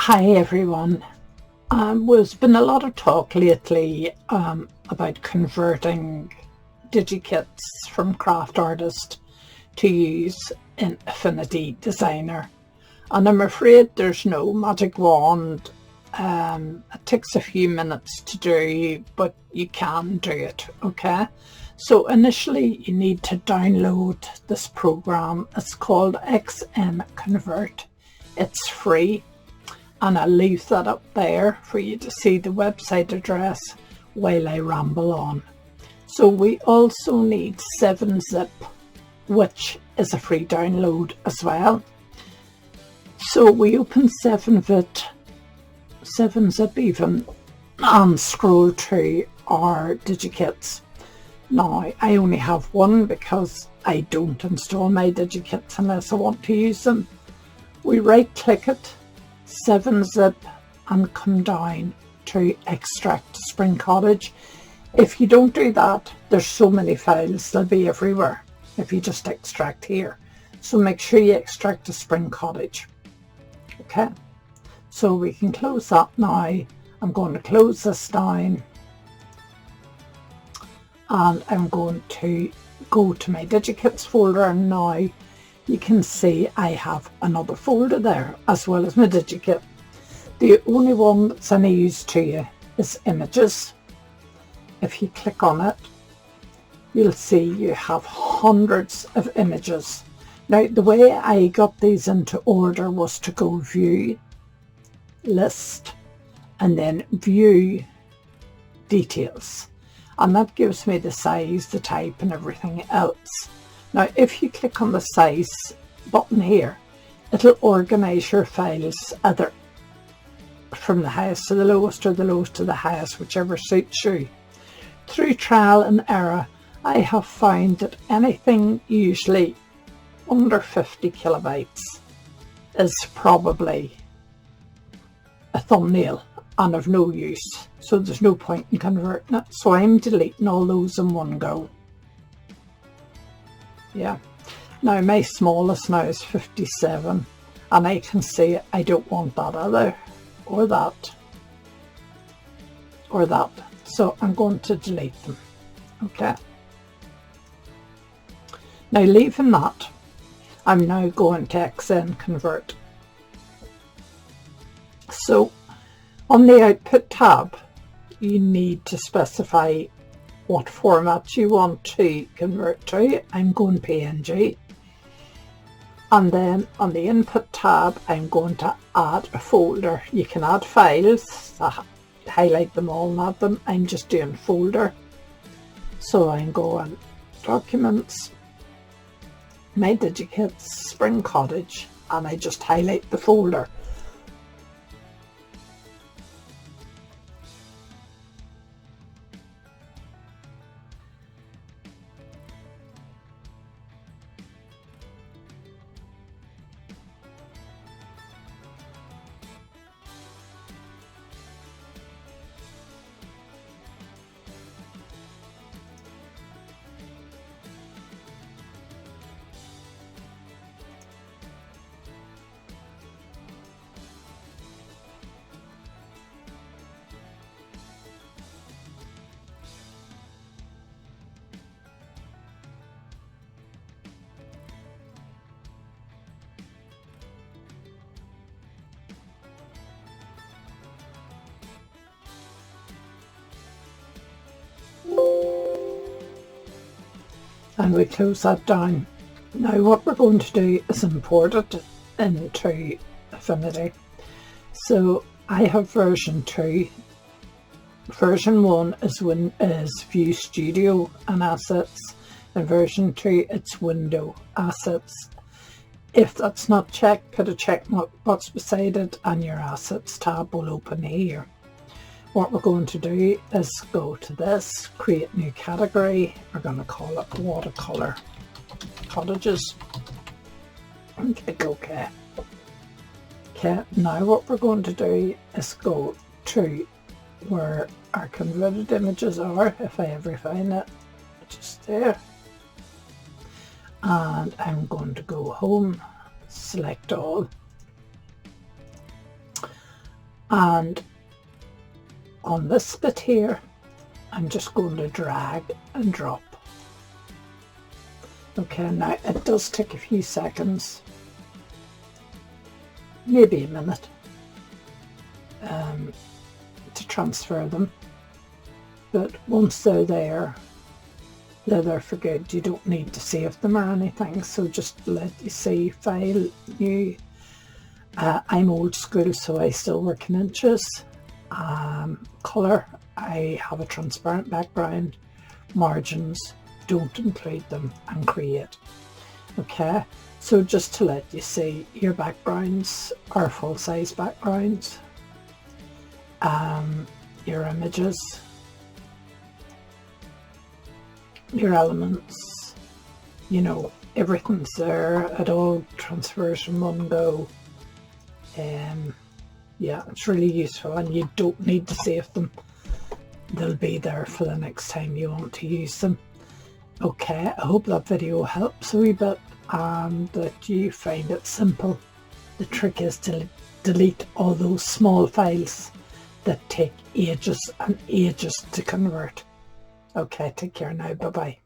Hi everyone. There's been a lot of talk lately about converting digikits from craft artist to use in Affinity Designer, and I'm afraid there's no magic wand. It takes a few minutes to do, but you can do it. Okay, so initially you need to download this program. It's called XN Convert. It's free, and I'll leave that up there for you to see the website address while I ramble on. So we also need 7-zip, which is a free download as well. So we open 7-zip even, and scroll through our digikits. Now I only have one because I don't install my digikits unless I want to use them. We right click it, 7-zip, and come down to extract Spring Cottage. If you don't do that, there's so many files, they'll be everywhere if you just extract here. So make sure you extract a Spring Cottage. Okay, so we can close that now. I'm going to close this down, and I'm going to go to my digikits folder, and now you can see I have another folder there as well as my digikit. The only one that's any use to you is images. If you click on it, you'll see you have hundreds of images. Now the way I got these into order was to go view, list, and then view details, and that gives me the size, the type, and everything else. Now if you click on the size button here, it'll organize your files either from the highest to the lowest, or the lowest to the highest, whichever suits you. Through trial and error, I have found that anything usually under 50 kilobytes is probably a thumbnail and of no use, so there's no point in converting it. So I'm deleting all those in one go. Yeah, now my smallest now is 57, and I can see I don't want that either, or that, or that. So I'm going to delete them. Okay, now leaving that, I'm now going to XN Convert. So on the Output tab, you need to specify what format you want to convert to. I'm going PNG. And then on the Input tab, I'm going to add a folder. You can add files, highlight them all and add them. I'm just doing folder. So I'm going Documents, My digikits, Spring Cottage, and I just highlight the folder. And we close that down. Now what we're going to do is import it into Affinity. So I have version 2. Version 1 is View Studio and Assets, and version 2 it's Window Assets. If that's not checked, put a check box beside it and your Assets tab will open here. What we're going to do is go to this, create new category. We're going to call it Watercolor Cottages, and click OK. Okay, now what we're going to do is go to where our converted images are, if I ever find it, just there. And I'm going to go home, select all, And on this bit here, I'm just going to drag and drop. Okay, now it does take a few seconds, maybe a minute, to transfer them, but once they're there for good. You don't need to save them or anything, so just let you see file, new. I'm old school, so I still work in inches. Colour, I have a transparent background. Margins, don't include them, and create. Okay, so just to let you see, your backgrounds are full size backgrounds. Your images, your elements, you know, everything's there. It all transfers in one go. Yeah, it's really useful, and you don't need to save them. They'll be there for the next time you want to use them. Okay, I hope that video helps a wee bit and that you find it simple. The trick is to delete all those small files that take ages and ages to convert. Okay, take care now. Bye bye.